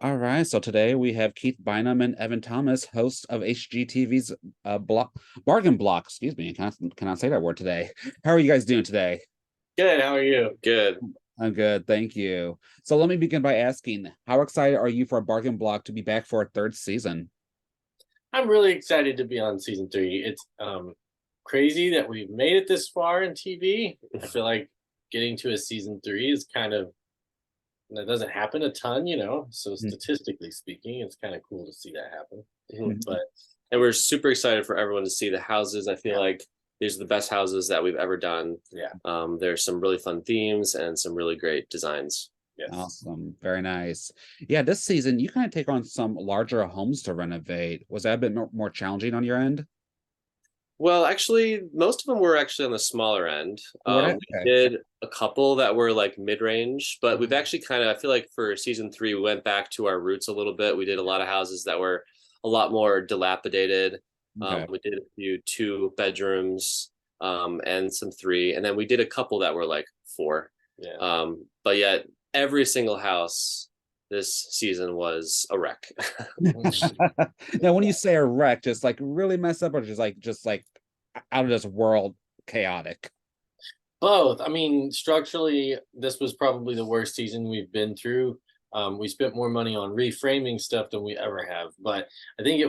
All right, so today we have Keith Bynum and Evan Thomas, hosts of HGTV's Bargain Block. Excuse me, cannot say that word today. How are you guys doing today? Good. How are you? Good. I'm good, thank you. So let me begin by asking, how excited are you for Bargain Block to be back for a third season? I'm really excited to be on season three. It's crazy that we've made it this far in TV. I feel like getting to a season three is kind of that doesn't happen a ton, So statistically speaking, it's kind of cool to see that happen. Mhm. But And we're super excited for everyone to see the houses. I feel yeah, like these are the best houses that we've ever done. yeah, There's some really fun themes and some really great designs. yes. Awesome, very nice. Yeah, this season you kind of take on some larger homes to renovate. Was that a bit more challenging on your end? Well, actually, most of them were actually on the smaller end. What? We Okay. did a couple that were like mid-range, but we've actually I feel like for season three, we went back to our roots a little bit. We did a lot of houses that were a lot more dilapidated. Okay. We did a few two bedrooms, and some three, and then we did a couple that were like four. Yeah. But yet every single house this season was a wreck. Now, when you say a wreck, just like really messed up, or just like out of this world chaotic? Both. I mean, structurally, this was probably the worst season we've been through. We spent more money on reframing stuff than we ever have. But I think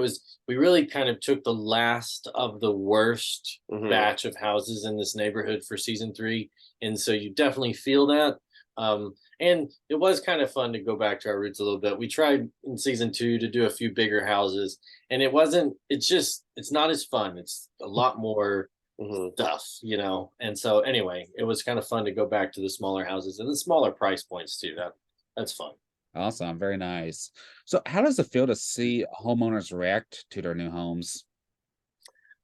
we really kind of took the last of the worst Hmm. batch of houses in this neighborhood for season three. And so you definitely feel that. And it was kind of fun to go back to our roots a little bit. We tried in season two to do a few bigger houses, and it's not as fun. It's a lot more Hmm. stuff. And so anyway, it was kind of fun to go back to the smaller houses and the smaller price points too. That's fun. Awesome, very nice. So, how does it feel to see homeowners react to their new homes?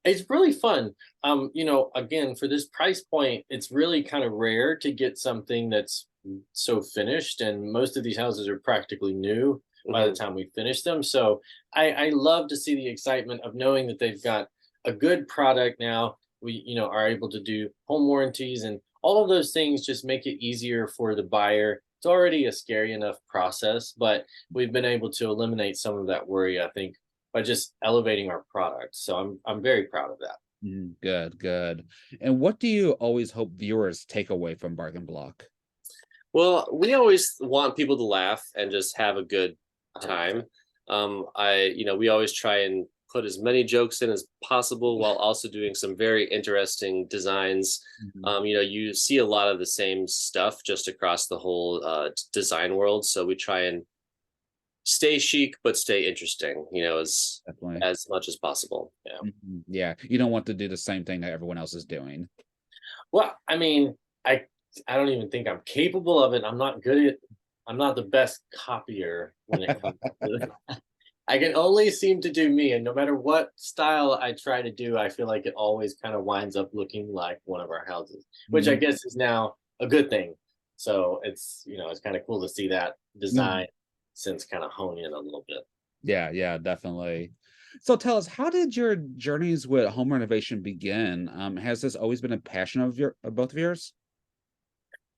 It's really fun. Again, for this price point, it's really kind of rare to get something that's so finished, and most of these houses are practically new by the Hmm. time we finish them. So I love to see the excitement of knowing that they've got a good product now. We are able to do home warranties and all of those things just make it easier for the buyer. It's already a scary enough process, but we've been able to eliminate some of that worry, I think, by just elevating our product. So I'm very proud of that. Good, good. And what do you always hope viewers take away from Bargain Block? Well, we always want people to laugh and just have a good 100%. time. We always try and put as many jokes in as possible while also doing some very interesting designs. Mhm. You see a lot of the same stuff just across the whole design world. So we try and stay chic but stay interesting, Definitely. as much as possible. Yeah. Yeah, you don't want to do the same thing that everyone else is doing. Well, I mean, I don't even think I'm capable of it. I'm not the best copier when it comes to I can only seem to do me, and no matter what style I try to do, I feel like it always kind of winds up looking like one of our houses, which I Mhm. guess is now a good thing. So it's kind of cool to see that Mhm. design since kind of hone in a little bit. Yeah, yeah, definitely. So tell us, how did your journeys with home renovation begin? Has this always been a passion of both of yours?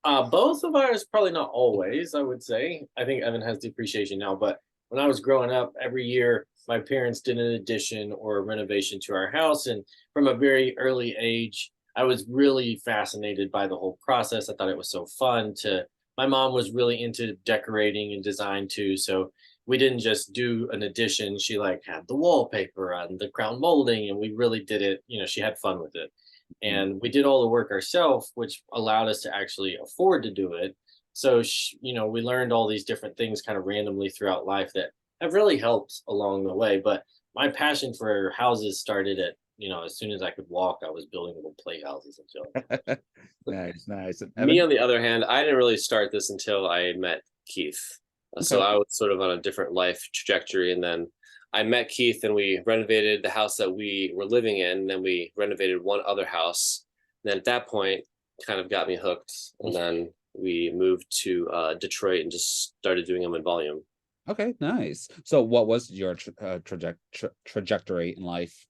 Both of ours, probably not always, I would say. I think Evan has depreciation now, but when I was growing up, every year my parents did an addition or a renovation to our house. And from a very early age, I was really fascinated by the whole process. I thought it was so fun to, my mom was really into decorating and design too. So we didn't just do an addition. She like had the wallpaper and the crown molding, and we really did it. She had fun with it, Mhm. and we did all the work ourselves, which allowed us to actually afford to do it. So we learned all these different things kind of randomly throughout life that have really helped along the way. But my passion for houses started at as soon as I could walk, I was building little playhouses until Nice, nice. And Me, Evan? on the other hand, I didn't really start this until I met Keith. So Okay. I was sort of on a different life trajectory. And then I met Keith and we renovated the house that we were living in. And then we renovated one other house. And then at that point, kind of got me hooked. And then we moved to Detroit and just started doing them in volume. Okay, nice. So what was your trajectory in life?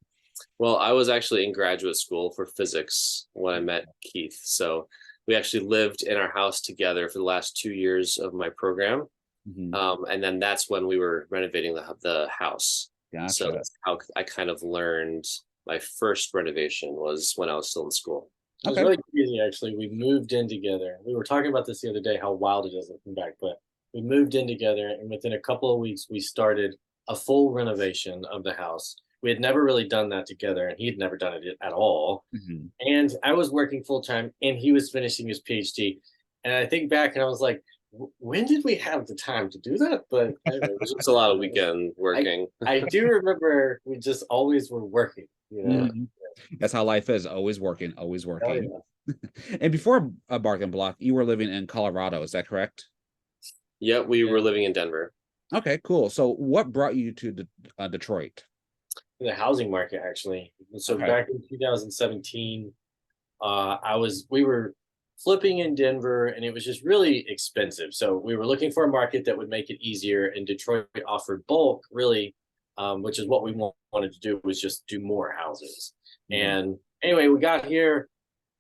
Well, I was actually in graduate school for physics when I met Keith. So we actually lived in our house together for the last 2 years of my program. And then that's when we were renovating the house. Gotcha. So that's how I kind of learned my first renovation was when I was still in school. It was really crazy, actually. We moved in together. We were talking about this the other day, how wild it is looking back, but we moved in together, and within a couple of weeks, we started a full renovation of the house. We had never really done that together, and he had never done it at all. And I was working full time, and he was finishing his PhD. And I think back, and I was like, when did we have the time to do that? But anyway, it was just a lot of weekend working. I do remember we just always were working, you know. That's how life is, always working, always working. Oh, yeah. And before a Bargain Block, you were living in Colorado, is that correct? Yeah, we were living in Denver. Okay, cool. So what brought you to Detroit? The housing market, actually. So back in 2017, we were flipping in Denver, and it was just really expensive. So we were looking for a market that would make it easier, and Detroit offered bulk, really, which is what we wanted to do, was just do more houses. And anyway, we got here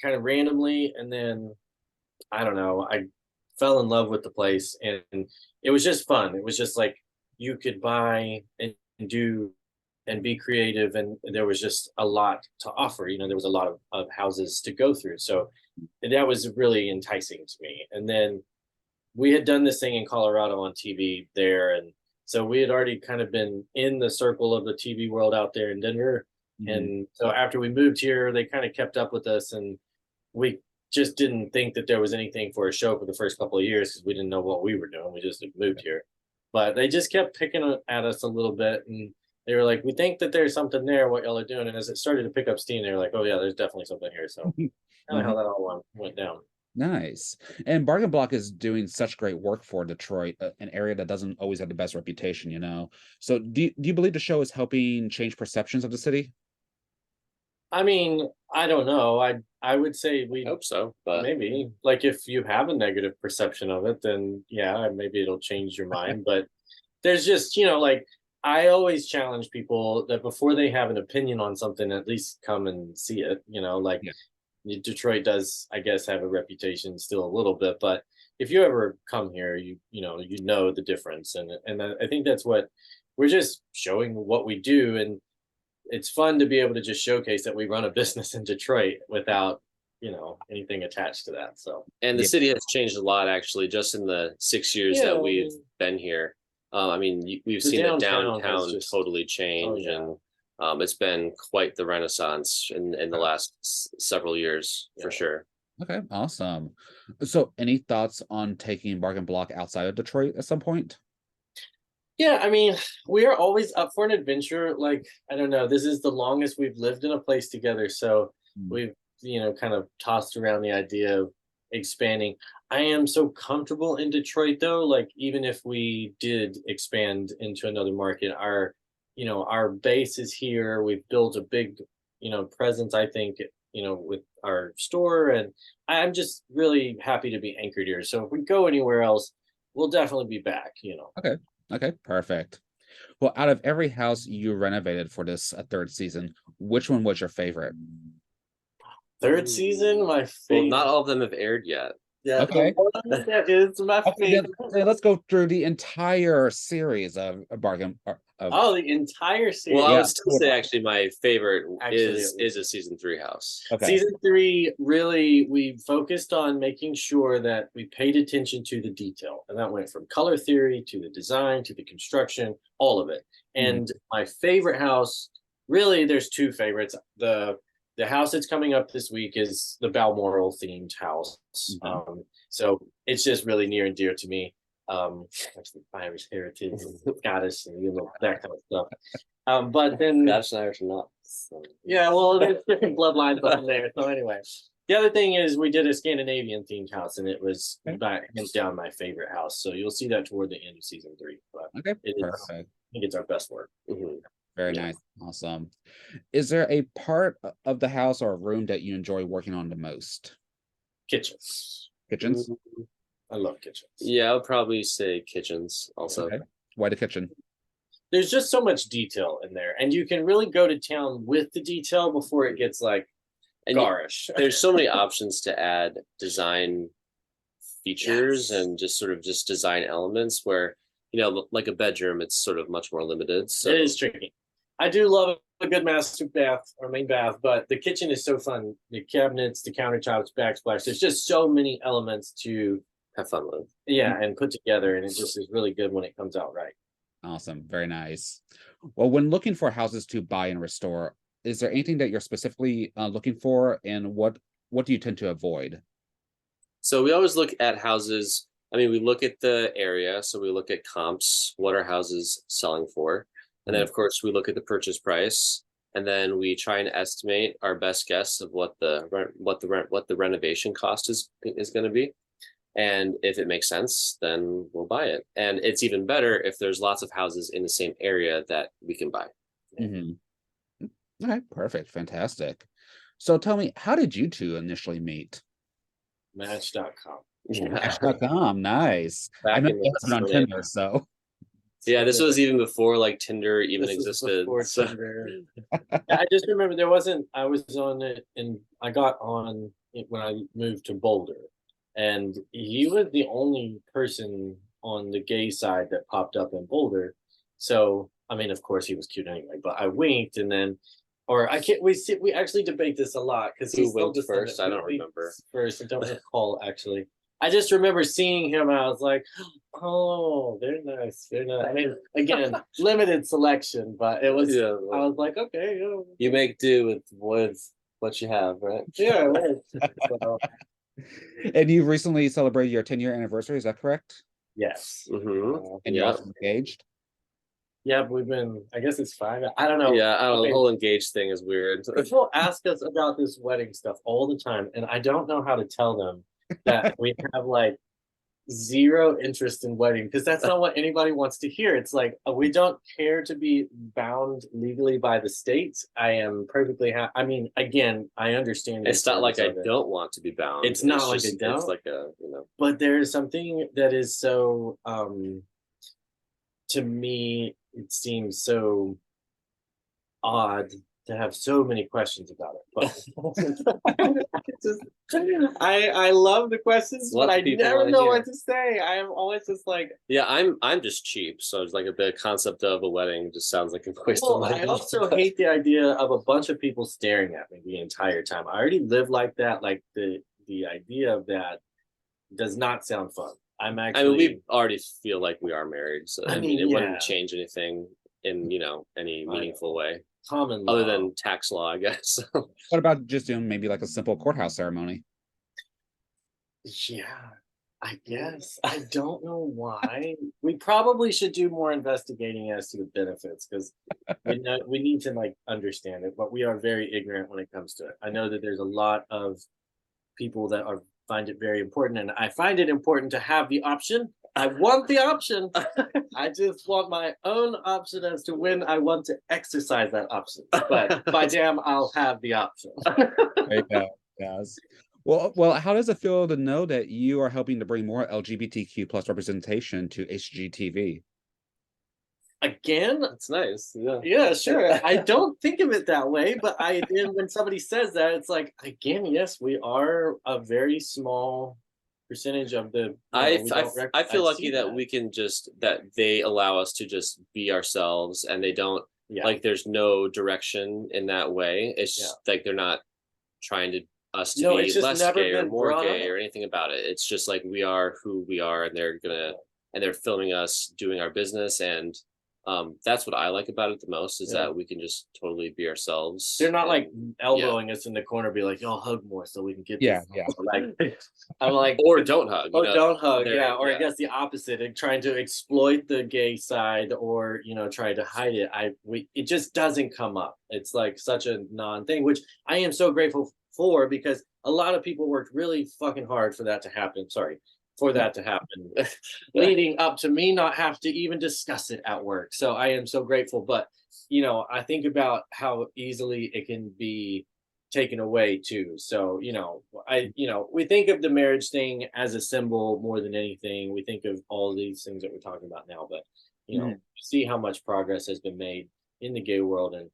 kind of randomly, and then I don't know, I fell in love with the place, and it was just fun. It was just like you could buy and do and be creative, and there was just a lot to offer. You know, there was a lot of houses to go through. So that was really enticing to me. And then we had done this thing in Colorado on TV there, and so we had already kind of been in the circle of the TV world out there in Denver. And so after we moved here, they kind of kept up with us, and we just didn't think that there was anything for a show for the first couple of years because we didn't know what we were doing. We just moved here, but they just kept picking at us a little bit, and they were like, "We think that there's something there. What y'all are doing?" And as it started to pick up steam, they were like, "Oh yeah, there's definitely something here." So kind of how that all went down. Nice. And Bargain Block is doing such great work for Detroit, an area that doesn't always have the best reputation, you know. So do you believe the show is helping change perceptions of the city? I mean, I don't know. I would say we hope so, but maybe, like, if you have a negative perception of it, then yeah, maybe it'll change your mind. But there's just, like, I always challenge people that before they have an opinion on something, at least come and see it. Like Detroit does, I guess, have a reputation still a little bit, but if you ever come here, you know the difference, and I think that's what we're just showing what we do, and it's fun to be able to just showcase that we run a business in Detroit without anything attached to that. So, and the city has changed a lot, actually, just in the 6 years that we've been here. I mean, we've seen the downtown totally change, and it's been quite the renaissance in the last several years, for sure. Okay, awesome. So any thoughts on taking Bargain Block outside of Detroit at some point? Yeah, I mean, we are always up for an adventure. Like, I don't know, this is the longest we've lived in a place together, so we've kind of tossed around the idea of expanding. I am so comfortable in Detroit, though. Like, even if we did expand into another market, our base is here. We've built a big presence, I think, with our store, and I'm just really happy to be anchored here. So if we go anywhere else, we'll definitely be back. Okay, perfect. Well, out of every house you renovated for this third season, which one was your favorite? Third season, my favorite. Well, not all of them have aired yet. Yeah. Okay. That is my favorite. Let's go through the entire series of Bargain. The entire series. Well, I would still say actually my favorite is a season 3 house. Okay. Season 3, really, we focused on making sure that we paid attention to the detail, and that went from color theory to the design to the construction, all of it. And my favorite house, really, there's two favorites. The house that's coming up this week is the Balmoral themed house. So it's just really near and dear to me. Irish heritage, Scottish, and that kind of stuff. But then Scottish and Irish are not. So. Yeah, well, there's different bloodlines up there. So anyway, the other thing is we did a Scandinavian themed house, and it was hands down my favorite house. So you'll see that toward the end of season 3. But okay, perfect. I think it's our best work. Very nice. Awesome. Is there a part of the house or a room that you enjoy working on the most? Kitchens. I love kitchens. Yeah, I'll probably say kitchens also. Okay. Why the kitchen? There's just so much detail in there, and you can really go to town with the detail before it gets garish. There's so many options to add design features and just sort of design elements where like a bedroom, it's sort of much more limited. So It is tricky. I do love a good master bath or main bath, but the kitchen is so fun. The cabinets, the countertops, backsplash. There's just so many elements to have fun with. and put together, and it just is really good when it comes out right. Awesome. Very nice. Well, when looking for houses to buy and restore, is there anything that you're specifically looking for, and what do you tend to avoid? So we always look at houses. I mean, we look at the area, so we look at comps, what are houses selling for, and then of course we look at the purchase price, and then we try and estimate our best guess of what the renovation cost is going to be. And if it makes sense, then we'll buy it. And it's even better if there's lots of houses in the same area that we can buy. Mm-hmm. Okay, perfect. Fantastic. So tell me, how did you two initially meet? Match.com. Match.com. Nice. I Back met in my husband on Tinder, so. Yeah, this was even before like Tinder even existed. So. I just remember I was on it, and I got on it when I moved to Boulder. And he was the only person on the gay side that popped up in Boulder. So, I mean, of course he was cute anyway, but I winked, and then, or I can't, we actually debate this a lot because he winked first. I don't remember. First, I don't recall actually. I just remember seeing him. I was like, oh, they're nice. They're nice. I mean, again, limited selection, but it was, I was like, okay. You make do with what you have, right? Yeah. So, and you've recently celebrated your 10-year anniversary, is that correct? yes. And you're also engaged? Yeah, but we've been, I guess it's 5. I don't know. Yeah, I don't know. The whole engaged thing is weird. People ask us about this wedding stuff all the time, and I don't know how to tell them that we have like zero interest in wedding, because that's not what anybody wants to hear. It's like, we don't care to be bound legally by the states. I am perfectly happy. I mean, again, I understand. It's not like I don't want to be bound. It's not like I don't. It's like But there is something that is so, to me, it seems so odd to have so many questions about it. But I love the questions, but I never know what to say. I am always just like, yeah, I'm just cheap. So it's like the concept of a wedding just sounds like a waste of money. I also hate the idea of a bunch of people staring at me the entire time. I already live like that. Like the idea of that does not sound fun. I'm actually. I mean, we already feel like we are married, so I mean, it wouldn't change anything in any meaningful way. Common law. Other than tax law, I guess. What about just doing maybe like a simple courthouse ceremony? Yeah, I guess. I don't know why. We probably should do more investigating as to the benefits, because we need to like understand it, but we are very ignorant when it comes to it. I know that there's a lot of people that find it very important, and I find it important to have the option. I want the option. I just want my own option as to when I want to exercise that option. But by damn, I'll have the option. There you go. Yes. Well, how does it feel to know that you are helping to bring more LGBTQ plus representation to HGTV? Again, it's nice. Yeah, sure. I don't think of it that way, but when somebody says that, it's like, again, yes, we are a very small percentage of the. I feel lucky that we can that they allow us to just be ourselves, and they don't like there's no direction in that way. It's just like they're not trying to us to be less gay or more gay or anything about it. It's just like we are who we are, and they're filming us doing our business, and that's what I like about it the most, is that we can just totally be ourselves. They're not like elbowing us in the corner, be like, "Y'all hug more so we can get this." Like, I'm like, or don't hug, don't hug, or I guess the opposite, and trying to exploit the gay side, or try to hide it. It just doesn't come up. It's like such a non-thing, which I am so grateful for, because a lot of people worked really fucking hard for that to happen. Leading up to me not have to even discuss it at work. So I am so grateful. But I think about how easily it can be taken away too. So we think of the marriage thing as a symbol more than anything. We think of all these things that we're talking about now, but see how much progress has been made in the gay world, and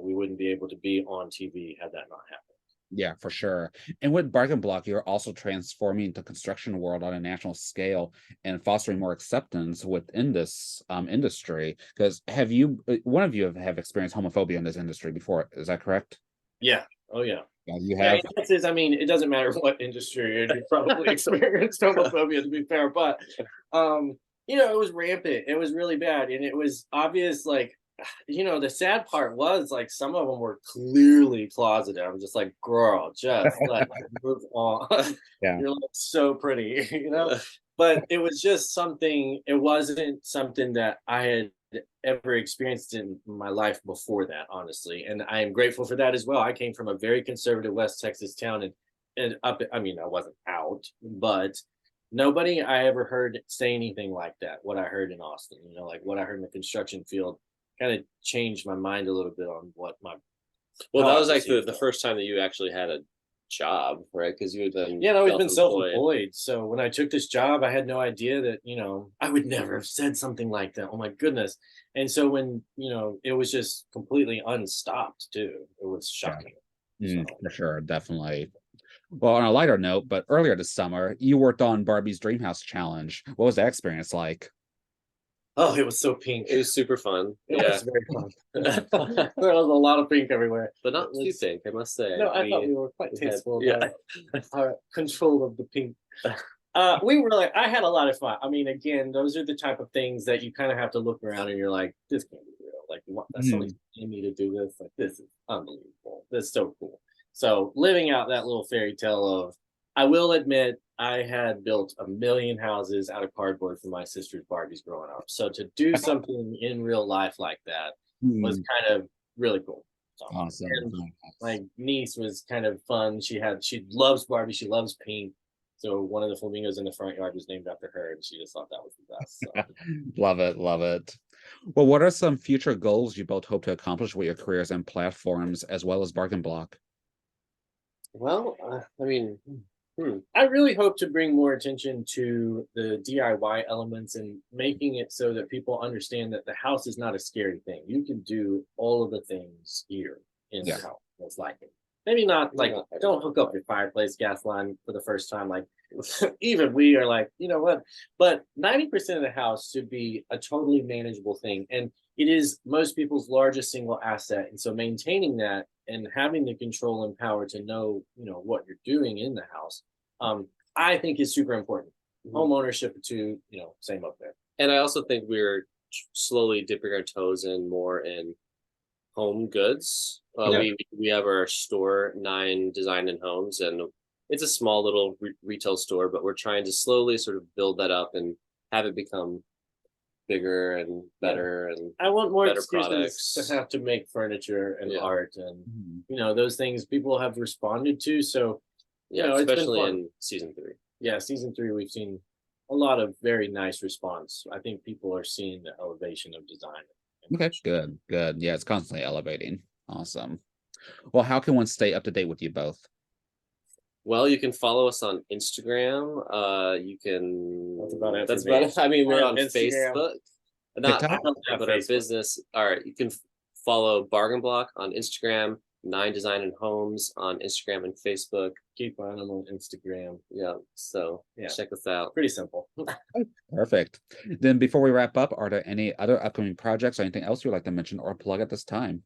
we wouldn't be able to be on TV had that not happened. Yeah, for sure. And with Bargain Block, you're also transforming the construction world on a national scale and fostering more acceptance within this industry. Because have you, one of you have experienced homophobia in this industry before? Is that correct? Yeah. Oh yeah. Yeah, you Yeah, have. it is. I mean, it doesn't matter what industry you're in, you probably experienced homophobia, to be fair. But it was rampant. It was really bad. And it was obvious, like, the sad part was like some of them were clearly closeted. I'm just like, girl, just let move on. Yeah. You're like so pretty, But it was just something, it wasn't something that I had ever experienced in my life before that, honestly. And I am grateful for that as well. I came from a very conservative West Texas town, and up, I mean, I wasn't out, but nobody I ever heard say anything like that. What I heard in Austin, like what I heard in the construction field kind of changed my mind a little bit on what my Well, how that I was like perceived the it. first time that you actually had a job, right? Because you had been Yeah, I'd always been self-employed. self-employed. So when I took this job, I had no idea that, I would never have said something like that. Oh my goodness. And so when, it was just completely unstopped too. It was Yeah. shocking. So For sure, definitely. Well, on a lighter note, but earlier this summer, you worked on Barbie's Dreamhouse Challenge. What was that experience like? oh, it was so pink. It was super fun. It Yeah. was very fun. There was a lot of pink everywhere. But not It too was- pink, I must say. No, I thought we were quite we had- tasteful yeah. about our control of the pink. We were like, I had a lot of fun. I mean, again, those are the type of things that you kind of have to look around and you're like, this can't be real. Like, what? That's somebody paying me to do this. Like, this is unbelievable. That's so cool. So living out that little fairy tale of, I will admit, I had built a million houses out of cardboard for my sister's Barbies growing up. So to do something in real life like that was kind of really cool. So, Awesome. and my niece was kind of fun. She loves Barbie. She loves pink. So one of the flamingos in the front yard was named after her, and she just thought that was the best. So. Love it, love it. Well, what are some future goals you both hope to accomplish with your careers and platforms, as well as Bargain Block? Well, I mean, I really hope to bring more attention to the DIY elements and making it so that people understand that the house is not a scary thing. You can do all of the things here in the Yeah. house. Most likely. Maybe not like Yeah. don't hook up your fireplace gas line for the first time. Like even we are like, you know what? But 90% of the house should be a totally manageable thing. And it is most people's largest single asset. And so maintaining that and having the control and power to know, what you're doing in the house, I think is super important. Home ownership too, same up there. and I also think we're slowly dipping our toes in more in home goods. Yeah. We have our store, Nine Design and Homes, and it's a small little retail store, but we're trying to slowly sort of build that up and have it become bigger and better. And I want more better excuses products. to have to make furniture and Yeah. art and Mhm. those things people have responded to. So yeah, it's been especially fun. in season 3. Yeah, season 3 we've seen a lot of very nice response. I think people are seeing the elevation of design. Okay, good, good. Yeah, it's constantly elevating. Awesome. Well, how can one stay up to date with you both? Well, you can follow us on Instagram. You can. That's about it That's for me. about it. I mean, we're On on Instagram. Facebook. Not, TikTok? I don't have but our Facebook. business. All right, you can follow Bargain Block on Instagram, Nine Design and Homes on Instagram and Facebook. Keep on them on Instagram. Yeah, so Yeah. check us out. Pretty simple. Perfect. Then before we wrap up, are there any other upcoming projects or anything else you'd like to mention or plug at this time?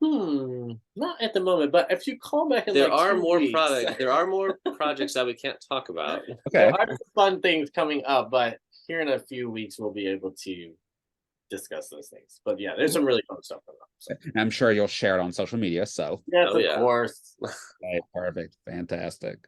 Not at the moment, but if you call back in There like are 2 more weeks, products. There are more projects that we can't talk about. Okay. there are some fun things coming up, but here in a few weeks we'll be able to discuss those things. But yeah, there's some really fun stuff coming up. So. I'm sure you'll share it on social media. So, Yes, Oh, of yeah. course. right, perfect. Fantastic.